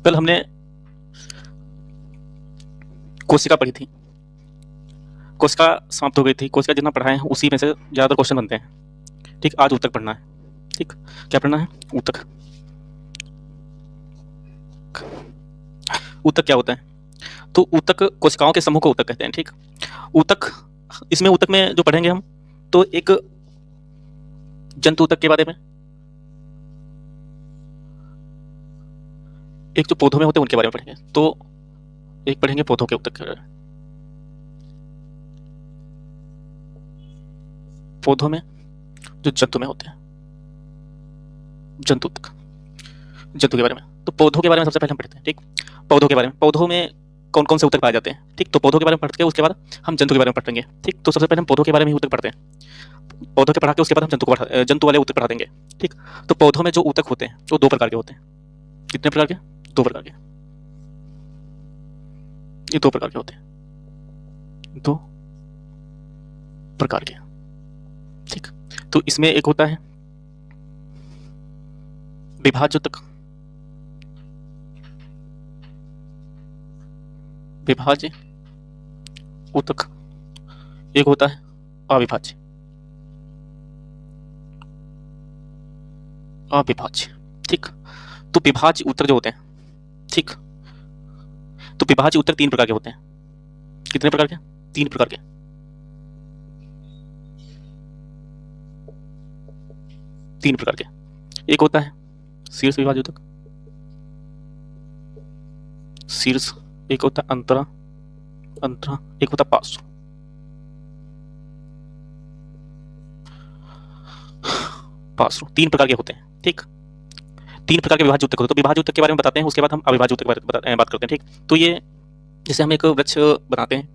कल हमने कोशिका पढ़ी थी, कोशिका समाप्त हो गई थी। कोशिका जितना पढ़ाए हैं उसी में से ज़्यादातर क्वेश्चन बनते हैं। ठीक, आज ऊतक पढ़ना है। ठीक, क्या पढ़ना है? ऊतक। ऊतक क्या होता है? तो ऊतक कोशिकाओं के समूह को ऊतक कहते हैं। ठीक, ऊतक, इसमें ऊतक में जो पढ़ेंगे हम, तो एक जंतु ऊतक के बारे में, एक जो पौधों में होते हैं उनके बारे में पढ़ेंगे। तो एक पढ़ेंगे पौधों के ऊतक के बारे में। पौधों में जो जंतु में होते हैं, जंतु ऊतक, जंतु के बारे में। तो पौधों के बारे में सबसे पहले हम पढ़ते हैं। ठीक, पौधों के बारे में, पौधों में कौन कौन से ऊतक पाए जाते हैं। ठीक, तो पौधों के बारे में पढ़ते हैं, उसके बाद हम जंतु के बारे में पढ़ेंगे। ठीक, तो सबसे पहले हम पौधों के बारे में ही ऊतक पढ़ते हैं। पौधों के पढ़ा के उसके बाद हम जंतु वाले ऊतक पढ़ा देंगे। ठीक, तो पौधों में जो ऊतक होते हैं वो दो प्रकार के होते हैं। कितने प्रकार के? दो प्रकार के। ये दो प्रकार के होते हैं, दो प्रकार के। ठीक, तो इसमें एक होता है विभाज्य ऊतक, विभाज्य ऊतक। एक होता है अविभाज्य, अविभाज्य। ठीक, तो विभाज्य ऊतक जो होते हैं, ठीक, तो विभाज्य ऊतक तीन प्रकार के होते हैं। कितने प्रकार के? तीन प्रकार के। तीन प्रकार के। एक होता है शीर्ष विभाज्य ऊतक, शीर्ष। एक होता है अंतरा, अंतरा। एक होता है पार्श्व, पार्श्व। तीन प्रकार के होते हैं। ठीक, तीन प्रकार के विभाज्य ऊतक होते हैं। तो विभाज्य ऊतक के बारे में बताते हैं, उसके बाद हम अविभाज्य ऊतक के बारे में बात करते हैं। ठीक, तो ये जैसे हम एक वृक्ष बनाते हैं,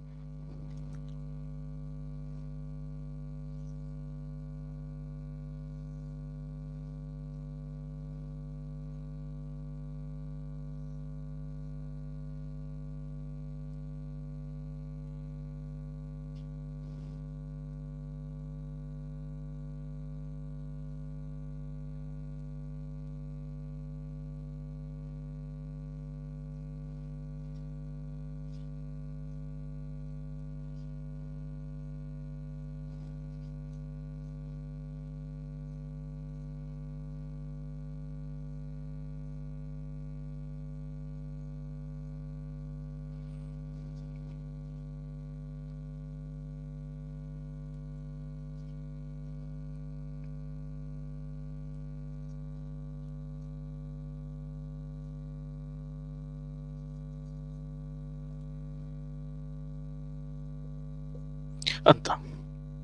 अंतरा।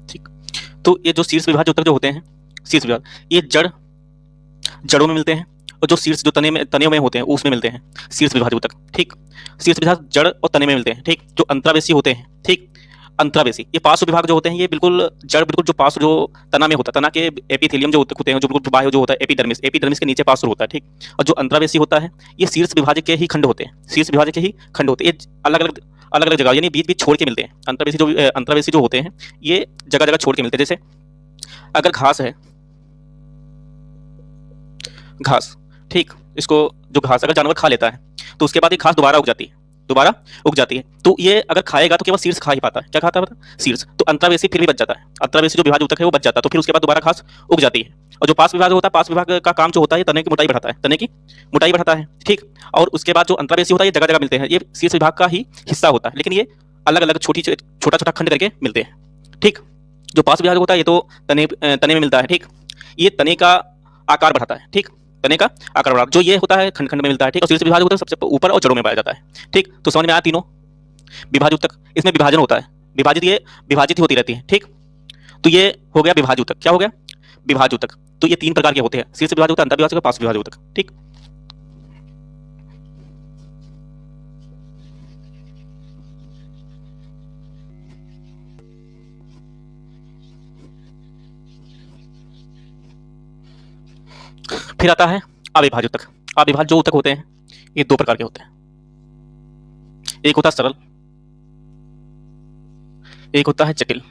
ठीक, तो ये जो शीर्ष विभाज्य ऊतक जो होते हैं, शीर्ष विभाग, ये जड़ों में मिलते हैं, और जो शीर्ष जो तने में होते हैं उसमें मिलते हैं शीर्ष विभाज्य ऊतक। ठीक, शीर्ष विभाग जड़ और तने में मिलते हैं। ठीक, जो अंतरावेशी होते हैं, ठीक, अंतरावेशी। ये पार्श्व विभाग जो होते हैं, ये बिल्कुल जड़, बिल्कुल जो पार्श्व जो तना में होता है, तना के एपिथेलियम जो होते हैं, जो बिल्कुल बाह्य जो होता है एपिडर्मिस, एपिडर्मिस के नीचे पार्श्व होता है। ठीक, और जो अंतरावेशी होता है ये शीर्ष विभाज्य के ही खंड होते हैं, शीर्ष विभाज्य के ही खंड होते हैं। ये अलग अलग जगह, यानी बीच बीच छोड़ के मिलते हैं। अंतरावेशी जो होते हैं ये जगह जगह छोड़ के मिलते हैं। जैसे अगर घास है, घास, ठीक, इसको जो घास अगर जानवर खा लेता है तो उसके बाद ये घास दोबारा उग जाती है, दोबारा उग जाती है। तो ये अगर खाएगा तो केवल शीर्ष खा ही पाता है। क्या खाता है? शीर्ष। तो अंतरावेशी फिर भी बच जाता है, अंतरावेशी जो विभाज्य ऊतक है वो बच जाता है, तो फिर उसके बाद दोबारा घास उग जाती है। और जो पार्श्व विभाग होता है, पार्श्व विभाग का काम जो होता है तने की मोटाई बढ़ाता है, तने की मोटाई बढ़ाता है। ठीक, और उसके बाद जो अंतरावेशी होता है ये जगह जगह मिलते हैं, ये शीर्ष विभाग का ही हिस्सा होता है, लेकिन ये अलग अलग छोटा छोटा खंड करके मिलते हैं। ठीक, जो पार्श्व विभाग होता है ये तो तने में मिलता है। ठीक, ये तने का आकार बढ़ाता है। ठीक, तने का आकार बढ़ाता है, जो ये होता है खंड खंड में मिलता है। ठीक, और शीर्ष विभाग होता है सबसे ऊपर और जड़ों में पाया जाता है। ठीक, तो समझ में आया तीनों विभाज्य ऊतक। इसमें विभाजन होता है, विभाजित, ये विभाजित ही होती रहती है। ठीक, तो ये हो गया विभाज्य ऊतक। क्या हो गया? विभाज्य ऊतक। तो ये तीन प्रकार के होते हैं, शीर्ष विभाज्य ऊतक, अंतर्विभाज्य ऊतक, पार्श्व विभाज्य ऊतक। ठीक, फिर आता है अविभाज्य ऊतक। अविभाज्य जो ऊतक होते हैं ये दो प्रकार के होते हैं। एक होता है सरल, एक होता है जटिल।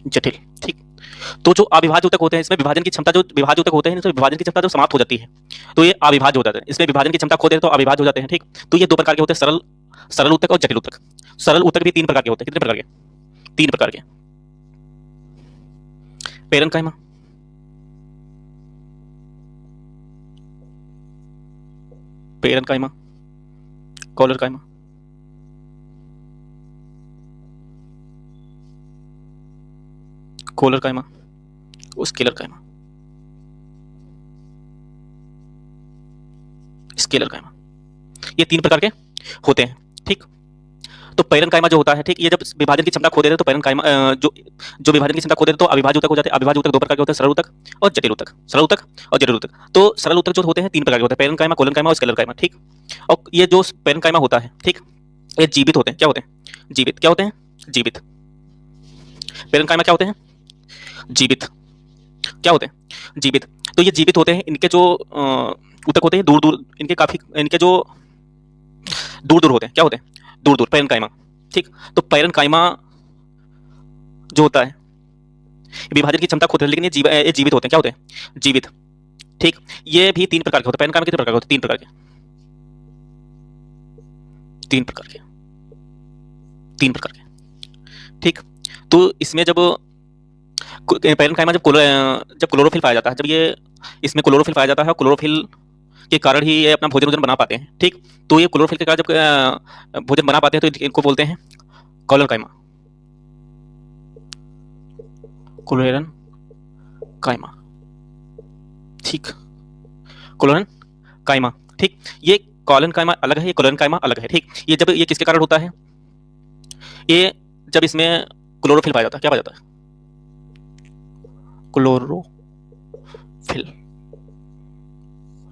जटिल, ठीक, तो जो अविभाज्य ऊतक होते हैं इसमें विभाजन की क्षमता, जो विभाज्य ऊतक होते हैं इसमें विभाजन की क्षमता जो समाप्त हो जाती है तो ये अविभाज्य हो जाते हैं, इसमें विभाजन की क्षमता खो देते हैं तो अविभाज्य हो जाते हैं। ठीक, तो ये दो प्रकार के होते हैं, सरल सरल ऊतक और जटिल ऊतक। सरल ऊतक भी तीन प्रकार के होते हैं। कितने प्रकार के? तीन प्रकार के। Parenchyma, parenchyma, collenchyma, collenchyma, sclerenchyma, sclerenchyma. ये तीन प्रकार के होते हैं। ठीक, तो पेरेन्काइमा जो होता है, ठीक, ये जब विभाजन की क्षमता खो देते हैं तो पेरेन्काइमा जो जो विभाजन की क्षमता खो देते हैं तो अविभाज्य ऊतक हो जाते हैं। अविभाज्य ऊतक दो प्रकार के होते हैं, सरल ऊतक और जटिल ऊतक। सरल ऊतक और जटिल ऊतक। तो सरल ऊतक जो होते हैं तीन प्रकार के होते हैं, पेरेन्काइमा, कोलनकाइमा और स्केलरकाइमा। ठीक, और ये जो पेरेन्काइमा होता है, ठीक, ये जीवित होते हैं। क्या होते हैं? जीवित। क्या होते हैं? जीवित। पेरेन्काइमा क्या होते हैं? जीवित। क्या होते हैं? जीवित। तो ये जीवित होते हैं, इनके जो ऊतक होते हैं दूर दूर, इनके काफी, इनके जो दूर दूर होते हैं। क्या होते हैं? दूर दूर, पेरेन्काइमा। ठीक, तो पेरेन्काइमा जो होता है विभाजन की क्षमता खोते हैं, लेकिन ये जीवित होते हैं। क्या होते हैं? जीवित। ठीक, ये भी तीन प्रकार के होते हैं। पेरेन्काइमा कितने प्रकार के होते हैं? तीन प्रकार के। तीन प्रकार के। तीन प्रकार के। ठीक, तो इसमें जब पेरेन्काइमा जब क्लोरोफिल पाया जाता है, जब ये इसमें क्लोरोफिल पाया जाता है, क्लोरोफिल के कारण ही ये अपना भोजन वोजन बना पाते हैं। ठीक, तो ये क्लोरोफिल के कारण जब भोजन बना पाते हैं तो इनको बोलते हैं कॉलरकाइमा, कोलोरन काइमा। ठीक, कोलोरन काइमा। ठीक, ये कॉलन काइमा अलग है, ये कोलोरन काइमा अलग है। ठीक, ये जब ये किसके कारण होता है? ये जब इसमें क्लोरोफिल पाया जाता है। क्या पाया जाता है? क्लोरोफिल।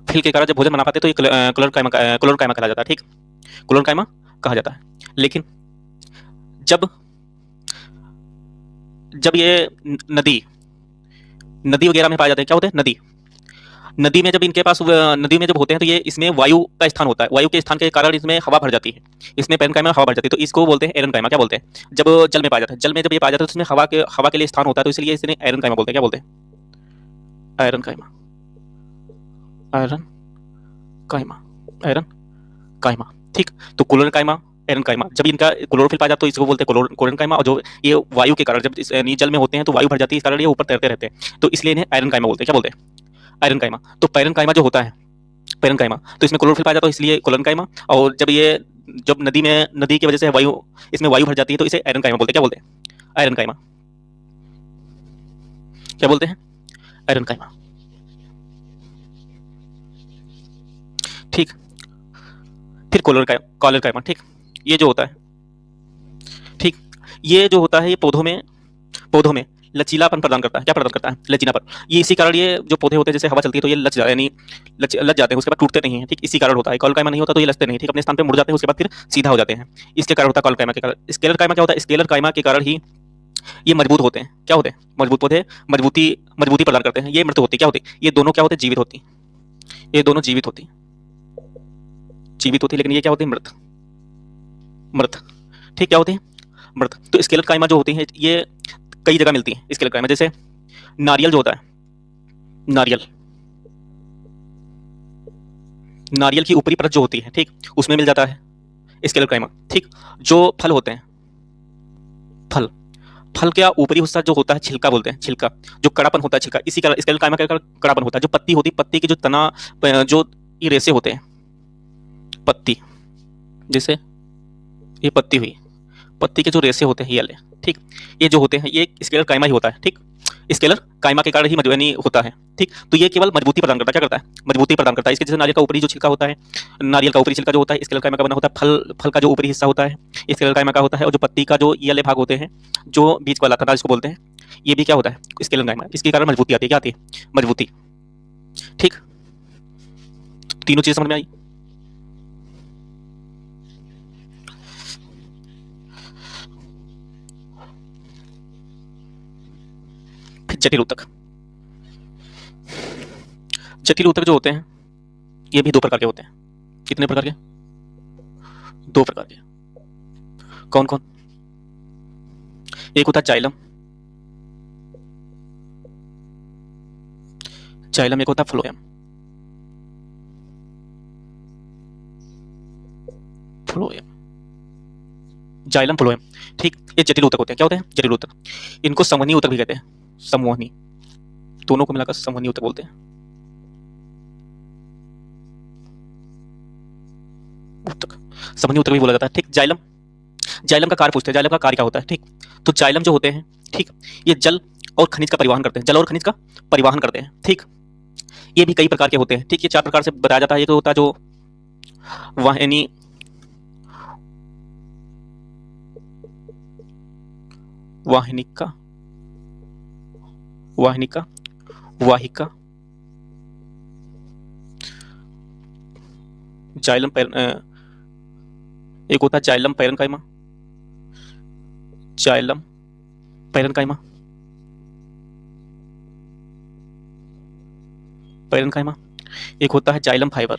फिल के कारण जब भोजन बना पाते हैं तो ये कोलोरन काइमा कहा जाता है। ठीक, कोलोरन काइमा कहा जाता है। लेकिन जब जब ये नदी नदी वगैरह में पाए जाते हैं, क्या होते हैं? नदी। नदी में जब इनके पास नदी में जब होते हैं तो ये इसमें वायु का स्थान होता है, वायु के स्थान के कारण इसमें हवा भर जाती है, इसमें पेरेन्काइमा में हवा भर जाती है तो इसको बोलते हैं एरेन्काइमा। क्या बोलते हैं? जब जल में पाया जाता है, जल में जब ये पाया जाता है तो इसमें हवा के लिए स्थान होता है तो इसलिए इसने एरेन्काइमा बोलते हैं। क्या बोलते हैं? Aerenchyma, aerenchyma, aerenchyma. ठीक, तो कोलोरकाइमा, एरेन्काइमा, जब इनका क्लोरोफिल पाया जाता है तो इसको बोलते हैं कोलोरकाइमा। और जो ये वायु के कारण जब यानी जल में होते हैं तो वायु भर जाती है, इस कारण ये ऊपर तैरते रहते हैं तो इसलिए इन्हें आयरन बोलते हैं। क्या बोलते हैं? आयरन काइमा। तो पेरेन्काइमा जो होता है, पेरेन्काइमा, तो इसमें क्लोरोफिल पाया जाता है इसलिए कोलोरकाइमा। और जब ये जब नदी की वजह से वायु इसमें वायु भर जाती है तो इसे आयरन बोलते हैं। क्या बोलते हैं? आयरन काइमा। क्या बोलते हैं? आयरन काइमा। ठीक, फिर कॉलरकाइमा। ठीक, ये जो होता है, ठीक, ये जो होता है ये पौधों में लचीलापन प्रदान करता है। क्या प्रदान करता है? लचीलापन। ये इसी कारण ये जो पौधे होते हैं जैसे हवा चलती है तो ये लच जाते हैं, उसके बाद टूटते नहीं हैं। ठीक, इसी कारण होता है। कॉलकाइमा नहीं होता तो ये लचते नहीं, ठीक, अपने स्थान पे मुड़ जाते हैं, उसके बाद फिर सीधा हो जाते हैं। इसके कारण होता है कॉलकाइमा के कारण। स्केलर काइमा क्या होता है? स्केलर काइमा के कारण ही ये मजबूत होते हैं। क्या होते हैं? मजबूत पौधे मजबूती प्रदान करते हैं। ये मृत होती। क्या होती? ये दोनों क्या होते? जीवित होती। ये दोनों जीवित होती, लेकिन ये क्या होती है? मृत। मृत। ठीक, क्या होती है? मृत। तो स्केलर काइमा जो होती है ये कई जगह मिलती है। स्केलर काइमा जैसे नारियल जो होता है, नारियल नारियल की ऊपरी परत जो होती है, ठीक, उसमें मिल जाता है स्केलर काइमा। ठीक, जो फल होते हैं, फल फल का ऊपरी हिस्सा जो होता है छिलका बोलते हैं, छिलका, जो कड़ापन होता है छिलका, इसी का स्केलर काइमा का कड़ापन होता है। जो पत्ती होती है, पत्ती की जो तना, जो ये रेशे होते हैं, पत्ती, जैसे ये पत्ती हुई, पत्ती के जो रेशे होते हैं ये वाले, ठीक, ये जो होते हैं ये स्केलर काइमा ही होता है। ठीक, स्केलर काइमा के कारण ही मजबूती होता है। ठीक, तो ये केवल मजबूती प्रदान करता है। क्या करता है? मजबूती प्रदान करता है। इसके जैसे नारियल का ऊपरी जो छिलका होता है, नारियल का ऊपरी छिलका जो होता है स्केलर काइमा का बना होता है। फल का जो ऊपरी हिस्सा होता है स्केलर काइमा का होता है। और जो पत्ती का जो ये वाले भाग होते हैं, जो बीच वाला तना जिसको बोलते हैं, ये भी क्या होता है? स्केलर काइमा। इसके कारण मजबूती आती है। क्या आती है? मजबूती। ठीक, तीनों चीजें समझ में आई? फिर जटिल ऊतक। जटिल ऊतक जो होते हैं ये भी दो प्रकार के होते हैं। कितने प्रकार के? दो प्रकार के। कौन कौन? एक होता है जाइलम, जाइलम एक होता है फ्लोएम। Phloem, xylem phloem. ठीक, ये जटिल ऊतक होते हैं। क्या होते हैं? जटिल ऊतक। इनको संवहनी ऊतक भी कहते हैं। संवहनी, दोनों को मिलाकर संवहनी ऊतक बोलते हैं। ऊतक, संवहनी ऊतक भी बोला जाता है। ठीक, जाइलम, जाइलम का कार्य पूछते हैं। जाइलम का कार्य क्या होता है? ठीक, तो जाइलम जो होते हैं, ठीक, ये जल और खनिज का परिवहन करते हैं। जल और खनिज का परिवहन करते हैं। ठीक, ये भी कई प्रकार के होते हैं। ठीक, ये 4 प्रकार से बताया जाता है। एक होता है जो वाहिनी, वाहिनिका, वाहिनिका, वाहिका, जाइलम एक होता है xylem parenchyma, xylem parenchyma, parenchyma. एक होता है जाइलम फाइबर,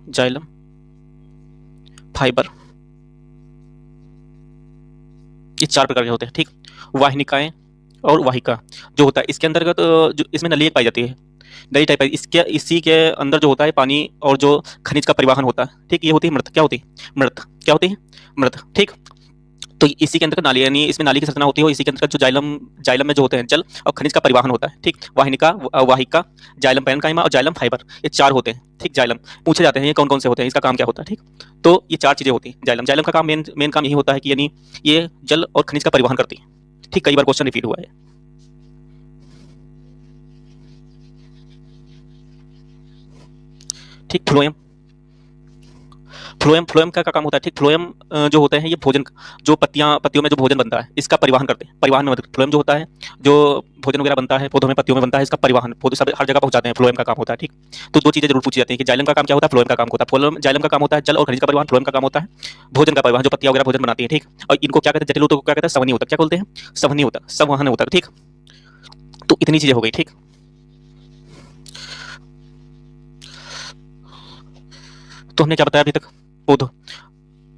जाइलम फाइबर। ये 4 प्रकार के होते हैं। ठीक, वाहिनिकाएं और वाहिका जो होता है, इसके अंतर्गत जो इसमें नली एक पाई जाती है। नली टाइप है इसके, इसी के अंदर जो होता है पानी और जो खनिज का परिवहन होता है। ठीक, ये होती है मृत। क्या होती है? मृत। क्या होती है? मृत। ठीक, तो इसी के अंतर्गत नाली, यानी इसमें नाली की संरचना होती है और इसी के अंतर्गत जो जाइलम, जाइलम में जो होते हैं जल और खनिज का परिवहन होता है। ठीक, वाहिनिका, वाहिका, जाइलम पैरेन्काइमा और जाइलम फाइबर, ये 4 होते हैं। ठीक, जाइलम पूछे जाते हैं ये कौन कौन से होते हैं, इसका काम क्या होता है। ठीक, तो ये 4 चीजें होती हैं। जाइलम, जाइलम का काम मेन काम यही होता है कि यानी ये जल और खनिज का परिवहन करती है। ठीक, कई बार क्वेश्चन रिपीट हुआ है। ठीक, फ्लोएम, फ्लोएम, फ्लोएम का काम होता है। ठीक, फ्लोएम जो होते हैं ये भोजन, जो पत्तियों में जो भोजन बनता है इसका परिवहन करते हैं। परिवहन में मदद, फ्लोएम जो होता है, जो भोजन वगैरह बनता है पौधों में, पत्तियों में बनता है, इसका परिवहन पौधे सब हर जगह पहुंचाते हैं। फ्लोएम का काम होता है। ठीक, तो 2 चीजें जरूर पूछी जाती है कि जाइलम का काम क्या होता है, फ्लोएम का काम होता है। फ्लोएम, जाइलम का काम होता है जल और खनिज का परिवहन, फ्लोएम का काम होता है भोजन का परिवहन, जो पत्तियां वगैरह भोजन बनाती है। ठीक, और इनको क्या कहते हैं? जटिल ऊतक को क्या कहते हैं? संवहनी ऊतक। क्या बोलते हैं? संवहनी ऊतक, संवहन ऊतक। ठीक, तो इतनी चीजें हो गई। ठीक, तो हमने क्या बताया अभी तक? पौधों,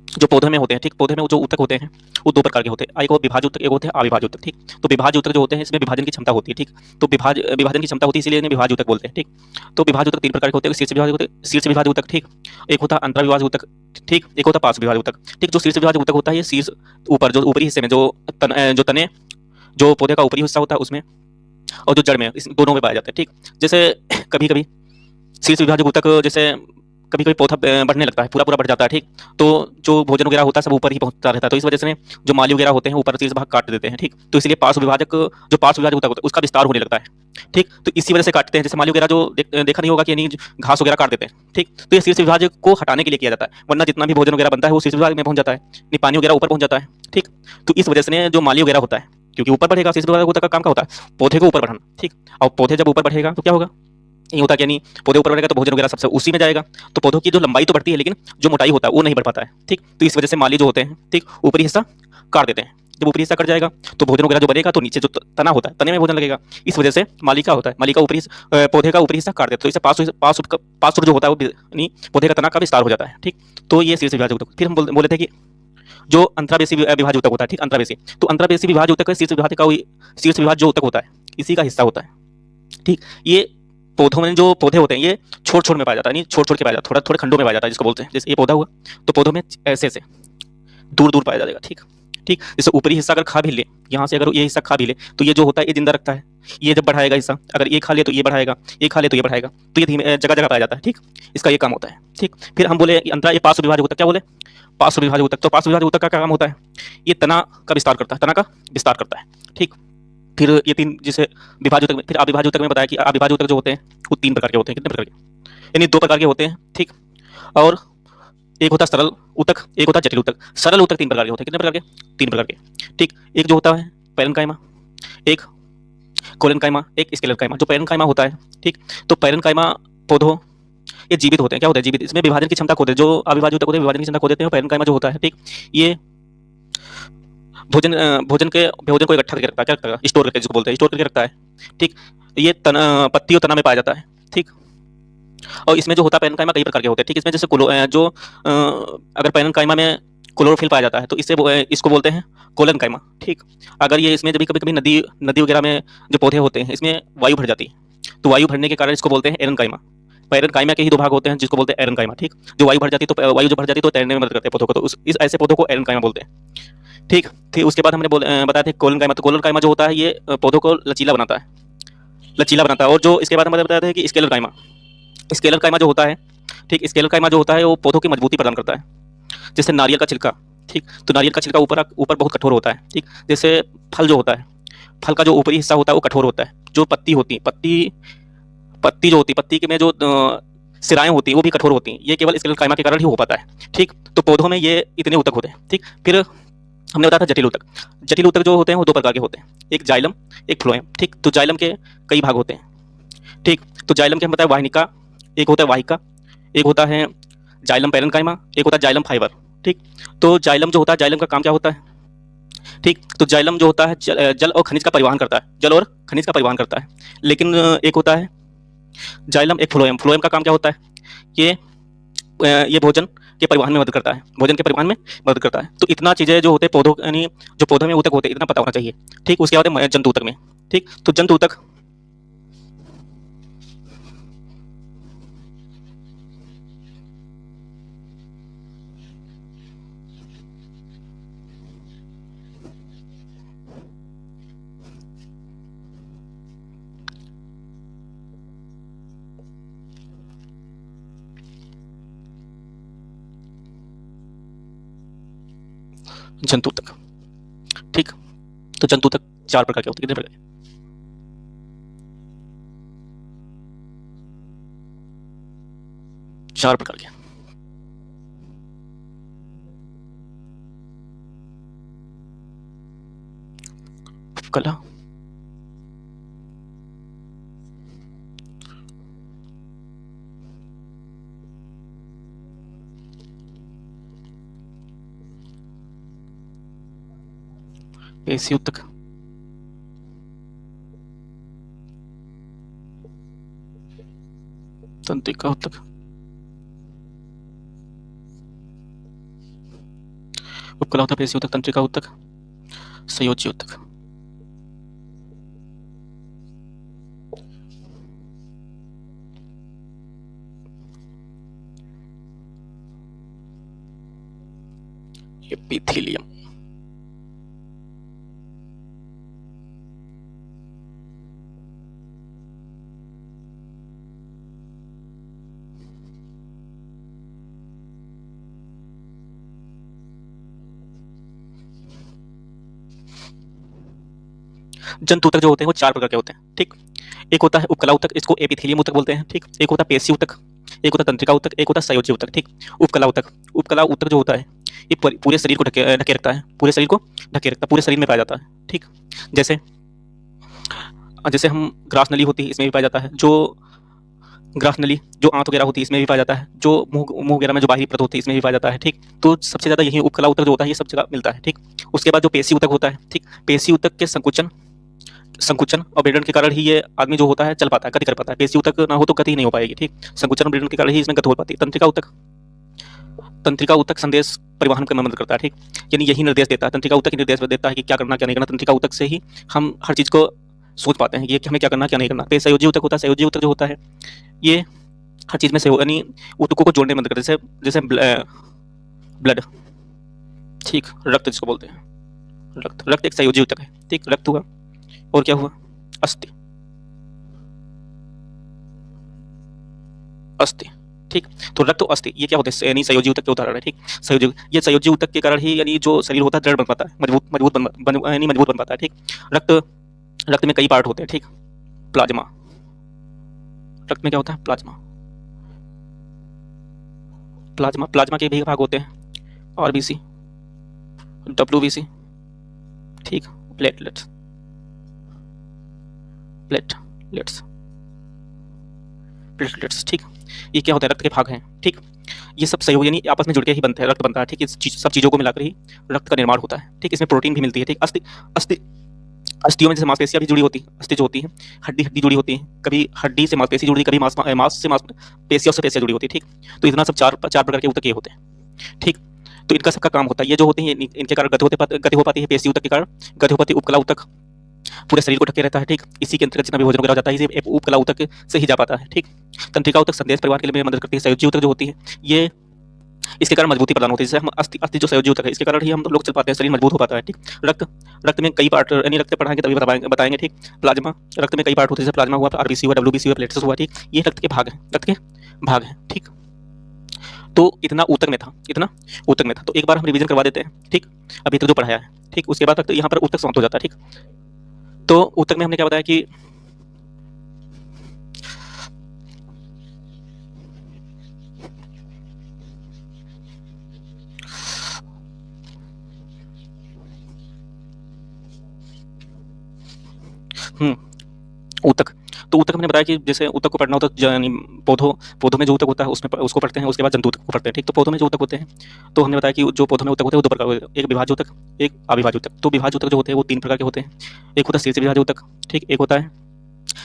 जो पौधे में होते हैं। ठीक, पौधे में जो ऊतक होते हैं वो 2 प्रकार के होते हैं। एक होता है विभाज्य ऊतक, एक होते हैं अविभाज्य ऊतक। ठीक, तो विभाज्य ऊतक जो होते हैं इसमें विभाजन की क्षमता होती है। ठीक, तो विभाजन की क्षमता होती है, इसीलिए इन्हें विभाज्य ऊतक बोलते हैं। ठीक, तो विभाज्य ऊतक 3 प्रकार के होते हैं। शीर्ष विभाज्य ऊतक, शीर्ष विभाज्य ऊतक। ठीक, एक होता है अंतर्विभाज्य ऊतक। ठीक, एक होता है पार्श्व विभाज्य ऊतक। ठीक, जो शीर्ष विभाज्य ऊतक होता है ये शीर्ष ऊपर, जो ऊपरी हिस्से में जो जो तने, जो पौधे का ऊपरी हिस्सा होता है उसमें, और जो जड़ में, इस दोनों में पाया जाता है। ठीक, जैसे कभी कभी शीर्ष विभाज्य ऊतक, जैसे कभी कभी पौधा बढ़ने लगता है, पूरा पूरा बढ़ जाता है। ठीक, तो जो भोजन वगैरह होता है सब ऊपर ही पहुंचता रहता है, तो इस वजह से जो माली वगैरह होते हैं ऊपर शीर्ष भाग काट देते हैं। ठीक, तो इसलिए पार्श्व विभाजक, जो पार्श्व विभाजक ऊतक होता है उसका विस्तार होने लगता है। ठीक, तो इसी वजह से काटते हैं। जैसे माली वगैरह जो देखा नहीं होगा कि यानी घास वगैरह काट देते हैं। ठीक, तो ये शीर्ष विभाजक को हटाने के लिए किया जाता है, वरना जितना भी भोजन वगैरह बनता है वो शीर्ष विभाग में पहुंच जाता है, नहीं पानी वगैरह ऊपर पहुंच जाता है। ठीक, तो इस वजह से जो माली वगैरह होता है, क्योंकि ऊपर बढ़ेगा, शीर्ष विभाजक ऊतक का काम क्या होता है? पौधे को ऊपर बढ़ाना। ठीक, और पौधे जब ऊपर बढ़ेगा तो क्या होगा? नहीं होता कि यानी पौधे ऊपर बढ़ेगा तो भोजन वगैरह सबसे उसी में जाएगा, तो पौधों की जो लंबाई तो बढ़ती है लेकिन जो मोटाई होता है वो नहीं बढ़ पाता है। ठीक, तो इस वजह से माली जो होते हैं, ठीक, ऊपरी हिस्सा काट देते हैं। जब ऊपरी हिस्सा कट जाएगा तो भोजन वगैरह जो बनेगा तो नीचे जो तना होता है तने में भोजन लगेगा। इस वजह से माली का होता है, माली का ऊपरी पौधे का ऊपरी हिस्सा काट देते हैं, तो इससे पार्श्व जो होता है वो यानी पौधे का तना का विस्तार हो जाता है। ठीक, तो ये शीर्ष विभाजक ऊतक। फिर हम बोले थे कि जो अंतरावेशी विभाज्य ऊतक होता है। ठीक, अंतरावेशी, तो अंतरावेशी विभाज्य ऊतक शीर्ष विभाजक का, शीर्ष विभाज्य जो ऊतक होता है इसी का हिस्सा होता है। ठीक, ये पौधों में जो पौधे होते हैं ये छोड़ छोड़ में पाया जाता है, नहीं छोड़ छोड़ के पाया जाता है, थोड़ा थोड़े खंडों में पाया जाता है, जिसको बोलते हैं। जैसे ये पौधा हुआ तो पौधों में ऐसे ऐसे दूर दूर पाया जाएगा। ठीक, ठीक, जैसे ऊपरी हिस्सा अगर खा भी ले, यहाँ से अगर ये हिस्सा खा भी ले तो ये जो होता है ये जिंदा रखता है। ये जब बढ़ाएगा हिस्सा, अगर ये खा ले तो ये बढ़ाएगा, ये खा ले तो ये बढ़ाएगा, तो ये धीमे जगह जगह पाया जाता है। ठीक, इसका ये काम होता है। ठीक, फिर हम बोले अंतरा, ये पार्श्व विभाजक ऊतक। क्या बोले? पार्श्व विभाजक ऊतक। तो पार्श्व विभाजक ऊतक का क्या काम होता है? ये तना का विस्तार करता है, तना का विस्तार करता है। ठीक, फिर ये 3 जैसे विभाज्य ऊतक में, फिर अविभाज्य ऊतक में बताया कि अविभाज्य ऊतक जो होते हैं वो 3 प्रकार के होते हैं। कितने प्रकार के? यानी 2 प्रकार के होते हैं। ठीक, और एक होता है सरल ऊतक, एक होता है जटिल ऊतक। सरल ऊतक 3 प्रकार के होते हैं। कितने प्रकार के? 3 प्रकार के। ठीक, एक जो होता है पैरेन्काइमा, एक कोलेनकाइमा, एक स्क्लेरोकाइमा। जो पैरेन्काइमा होता है, ठीक, तो पैरेन्काइमा पौधों ये जीवित होते हैं। क्या होते हैं? जीवित। इसमें विभाजन की क्षमता खो देते हैं। जो अविभाज्य ऊतक होते हैं विभाजन की क्षमता खो देते हैं। पैरेन्काइमा जो होता है, ठीक, ये भोजन को इकट्ठा करके रखता है। क्या रखता है? स्टोर करके, जिसको बोलते हैं स्टोर करके रखता है। ठीक, ये पत्ती और तना में पाया जाता है। ठीक, और इसमें जो होता है पैरेन्काइमा कई प्रकार के होते हैं। ठीक, इसमें जैसे अगर पैरेन्काइमा में क्लोरोफिल पाया जाता है तो इसको बोलते हैं कोलेनकाइमा। ठीक, अगर ये इसमें जब कभी कभी नदी नदी वगैरह में जो पौधे होते हैं इसमें वायु भर जाती है तो वायु भरने के कारण इसको बोलते हैं एरनकाइमा। पैरेनकाइमा के ही दो भाग होते हैं जिसको बोलते हैं एरनकाइमा, ठीक। जो वायु भर जाती है तो वायु जो भर जाती है तो तैरने में मदद करते हैं पौधों को, तो इस ऐसे पौधों को एरनकाइमा बोलते हैं, ठीक। फिर उसके बाद हमने बताया था कोलन काइमा। तो कोलन काइमा जो होता है ये पौधों को लचीला बनाता है, लचीला बनाता है। और जो इसके बाद हमने बताया था कि स्केलर काइमा, स्केलर काइमा जो होता है, ठीक, स्केलर काइमा जो होता है वो पौधों की मजबूती प्रदान करता है। जैसे नारियल का छिलका, ठीक, तो नारियल का छिलका ऊपर ऊपर बहुत कठोर होता है, ठीक। जैसे फल जो होता है, फल का जो ऊपरी हिस्सा होता है वो कठोर होता है। जो पत्ती होती है, पत्ती जो होती है, पत्ती के में जो सिराएं होती हैं वो भी कठोर होती हैं। ये केवल स्केलर काइमा के कारण ही हो पाता है, ठीक। तो पौधों में ये इतने ऊतक होते हैं, ठीक। फिर हमने बताया था जटिल ऊतक। जटिल ऊतक जो होते हैं वो दो प्रकार के होते हैं, एक जाइलम, एक फ्लोएम, ठीक। तो जाइलम के कई भाग होते हैं, ठीक। तो जाइलम के हम बताए वाहिनिका, एक होता है वाहिका, एक होता है जाइलम पैरेनकाइमा, एक होता है जाइलम फाइबर, ठीक। तो जाइलम जो होता है, जाइलम का काम क्या होता है, ठीक। तो जाइलम जो होता है जल और खनिज का परिवहन करता है, जल और खनिज का परिवहन करता है। लेकिन एक होता है जाइलम, एक फ्लोएम। फ्लोएम का काम क्या होता है, ये भोजन के परिवहन में मदद करता है, भोजन के परिवहन में मदद करता है। तो इतना चीज़ें जो होते हैं पौधों, यानी जो पौधों में ऊतक होते हैं, इतना पता होना चाहिए, ठीक। उसके बाद है जंतु ऊतक में, ठीक। तो जंतु ऊतक, जंतु ऊतक, ठीक। तो जंतु ऊतक चार प्रकार के होते हैं, कितने प्रकार के, चार प्रकार के। कला, पेशी ऊतक, तंत्रिका ऊतक, उपकला ऊतक, पेशी ऊतक, तंत्रिका ऊतक, संयोजी ऊतक। एपिथेलियम, जंतु ऊतक जो होते हैं वो चार प्रकार के होते हैं, ठीक। एक होता है उपकला ऊतक, इसको एपिथेलियम ऊतक बोलते हैं, ठीक। एक होता है पेशी ऊतक, एक होता है तंत्रिका ऊतक, एक होता है संयोजी ऊतक, ठीक। उपकला ऊतक, उपकला ऊतक जो होता है ये पूरे शरीर को ढके रखता है, पूरे शरीर को ढके रखता है, पूरे शरीर में पाया जाता है, ठीक। जैसे जैसे हम ग्रास नली होती है इसमें भी पाया जाता है, जो ग्रास नली जो आंत वगैरह होती है इसमें भी पाया जाता है, जो मुंह वगैरह में जो बाहरी परत होती है इसमें भी पाया जाता है, ठीक। तो सबसे ज्यादा यही उपकला ऊतक जो होता है ये सब जगह मिलता है, ठीक। उसके बाद जो पेशी ऊतक होता है, ठीक। पेशी ऊतक के संकुचन और ब्रेडन के कारण ही ये आदमी जो होता है चल पाता है, गति कर पाता है। पेशी ऊतक ना हो तो गति ही नहीं हो पाएगी, ठीक। संकुचन और ब्रेडन के कारण ही इसमें गति हो पाती है। तंत्रिका ऊतक संदेश परिवहन में मदद करता है, ठीक। यानी यही निर्देश देता है, तंत्रिका ऊतक ही निर्देश देता है कि क्या करना क्या नहीं करना। तंत्रिका ऊतक से ही हम हर चीज को सोच पाते हैं कि हमें क्या करना क्या नहीं करना। फिर संयोजी ऊतक होता है, संयोजी ऊतक जो होता है ये हर चीज में से यानी ऊतकों को जोड़ने में मदद करता है, जैसे ब्लड, ठीक, रक्त जिसको बोलते हैं, रक्त एक संयोजी ऊतक है, ठीक। रक्त हुआ और क्या हुआ, अस्थि, अस्थि, ठीक। तो रक्त और अस्थि ये क्या होते हैं, यानी संयोजी ऊतक के उदाहरण है, ठीक। ये संयोजी ऊतक के कारण ही यानी जो शरीर होता है दृढ़ बन पाता है, मजबूत बन पाता है, ठीक। रक्त में कई पार्ट होते हैं, ठीक। प्लाज्मा, रक्त में क्या होता है, प्लाज्मा के भी भाग होते हैं, आरबीसी, डब्ल्यूबीसी, ठीक। प्लेटलेट्स, ठीक। ये क्या होता है, रक्त के भाग हैं, ठीक। ये सब सहयोग यानी आपस में जुड़ के ही बनते हैं, रक्त बनता है, ठीक। सब चीजों को मिलाकर ही रक्त का निर्माण होता है, ठीक। इसमें प्रोटीन भी मिलती है, ठीक। अस्थियों में जैसे मांसपेशियां भी जुड़ी होती हैं, अस्थि जो होती है हड्डी जुड़ी होती है, कभी हड्डी से मांसपेशी जुड़ी, कभी मांस से मांसपेशियों से पेशियां जुड़ी होती है, ठीक। तो इतना सब चार प्रकार के ऊतक ये होते हैं, ठीक। तो इनका सबका काम होता है, ये जो होते हैं इनके कारण गति हो पाती है, पेशी ऊतक के कारण गति हो पाती है, उपकला ऊतक पूरे शरीर को ढके रहता है, ठीक। इसी के अंतर्गत जितना भी भोजन वगैरह हो जाता है, इसे उपकला ऊतक से ही जा पाता है, ठीक। तंत्रिका ऊतक संदेश परिवहन के लिए मदद करती है। संयोजी ऊतक जो होती है, ये इसके कारण मजबूती प्रदान होती है। जैसे हम अस्थि अस्थि जो संयोजी ऊतक है, इसके कारण ही हम लोग चल पाते हैं, शरीर मजबूत हो पाता है, ठीक। रक्त रक्त में कई पार्ट, यानी रक्त पढ़ाएंगे तभी बताएंगे, ठीक। प्लाज्मा, रक्त में कई पार्ट होते हैं, जैसे प्लाज्मा हुआ, आरबीसी हुआ, डब्ल्यूबीसी हुआ, प्लेटलेट्स हुआ, ठीक। ये रक्त के भाग हैं, ठीक। तो इतना ऊतक में था, इतना ऊतक में था। तो एक बार हम रिवीजन करवा देते हैं, ठीक, अभी तक जो पढ़ाया है, ठीक। उसके बाद तक तो यहाँ पर ऊतक समाप्त हो जाता है, ठीक। तो ऊतक में हमने क्या बताया कि ऊतक, तो ऊतक हमने बताया कि जैसे ऊतक को पढ़ना होता है, यानी पौधों में जो ऊतक होता है उसमें उसको पढ़ते हैं, उसके बाद जंतु ऊतक को पढ़ते हैं, ठीक। तो पौधों में जो ऊतक होते हैं, तो हमने बताया कि जो पौधों में ऊतक होते हैं वो दो प्रकार के होते हैं, एक विभाज्य ऊतक, एक अविभाज्य ऊतक। तो विभाज्य ऊतक जो होते हैं वो तीन प्रकार के होते हैं। एक होता है शीर्ष विभाज्य ऊतक, ठीक। एक होता है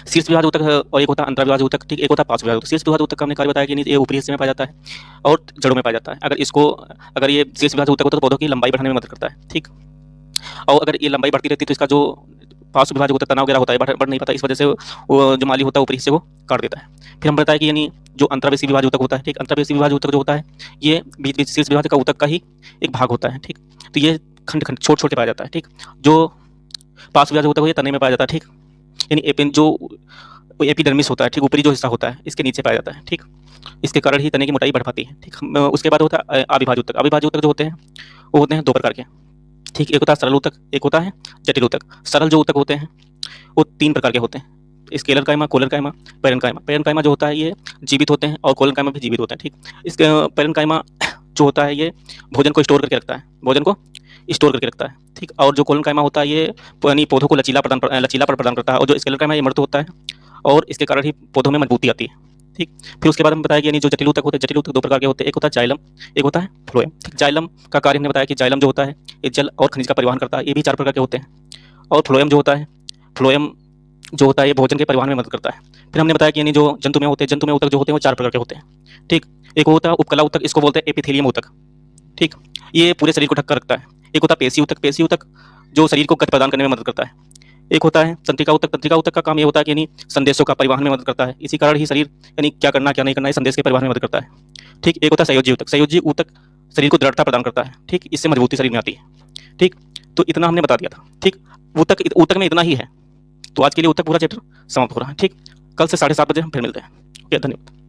शीर्ष विभाज्य ऊतक और एक होता है अंतर्विभाज्य ऊतक, ठीक। एक होता है पार्श्व विभाज्य ऊतक। शीर्ष विभाज्य ऊतक का हमने कार्य बताया कि ये ऊपरी हिस्से में पाया जाता है और जड़ों में पाया जाता है। अगर ये शीर्ष विभाज्य ऊतक होता है तो पौधों की लंबाई बढ़ाने में मदद करता है, ठीक। और अगर ये लंबाई बढ़ती रहती है तो इसका जो पार्श्व विभाजक होता है, तनाव वगैरह होता है, बढ़ नहीं पाता, इस वजह से वो जो माली होता है ऊपरी हिस्से को काट देता है। फिर हम बताया कि यानी जो अंतर्वेशी विभाजक ऊतक होता है, ठीक। अंतर्वेशी विभाजक ऊतक जो होता है ये बीच बीच शीर्ष विभाजक का ऊतक का ही एक भाग होता है, ठीक। तो ये खंड खंड छोटे छोटे पाया जाता है, ठीक। जो पार्श्व विभाजक ऊतक है तने में पाया जाता है, ठीक। यानी जो एपिडर्मिस होता है, ठीक, ऊपरी जो हिस्सा होता है इसके नीचे पाया जाता है, ठीक। इसके कारण ही तने की मोटाई बढ़ पाती है, ठीक। उसके बाद होता है अविभाज्य ऊतक। अविभाज्य ऊतक जो होते हैं वो होते हैं दो प्रकार के, ठीक। एक होता है सरल ऊतक, एक होता है जटिल ऊतक। सरल जो ऊतक होते हैं वो तीन प्रकार के होते हैं, स्केलर कायमा, कोलन कायमा, पेरेन्काइमा। पेरेन्काइमा जो होता है ये जीवित होते हैं और कोलन कायमा भी जीवित होते हैं, ठीक। इसके पेरेन्काइमा जो होता है ये भोजन को स्टोर करके रखता है, भोजन को स्टोर करके रखता है, ठीक। और जो कोलन कायमा होता है ये यानी पौधों को लचीलापन प्रदान करता है। और जो स्केलर कायमा ये मृत होता है और इसके कारण ही पौधों में मजबूती आती है, ठीक। फिर उसके बाद हम बताया कि यानी जो जटिल ऊतक होते हैं, जटिल ऊतक दो प्रकार के होते हैं, एक होता है जाइलम, एक होता है फ्लोएम, ठीक। जाइलम का कार्य हमने बताया कि जाइलम जो होता है ये जल और खनिज का परिवहन करता है, ये भी चार प्रकार के होते हैं। और फ्लोएम जो होता है ये भोजन के परिवहन में मदद करता है। फिर हमने बताया कि यानी जो जंतु में ऊतक जो होते हैं वो चार प्रकार के होते हैं, ठीक। एक होता है उपकला ऊतक, इसको बोलते हैं एपिथेलियम ऊतक, ठीक। ये पूरे शरीर को ढक कर रखता है। एक होता है पेशी ऊतक जो शरीर को गति प्रदान करने में मदद करता है। एक होता है तंत्रिका ऊतक। तंत्रिका ऊतक का काम ये होता है कि यानी संदेशों का परिवहन में मदद करता है। इसी कारण ही शरीर यानी क्या करना क्या नहीं करना, संदेश के परिवहन में मदद करता है, ठीक। एक होता है संयोजी ऊतक। संयोजी ऊतक शरीर को दृढ़ता प्रदान करता है, ठीक। इससे मजबूती शरीर में आती है, ठीक। तो इतना हमने बता दिया था, ठीक। ऊतक में इतना ही है। तो आज के लिए ऊतक पूरा चैप्टर समाप्त हो रहा है, ठीक। कल से 7:30 बजे हम फिर मिलते हैं। ओके, धन्यवाद।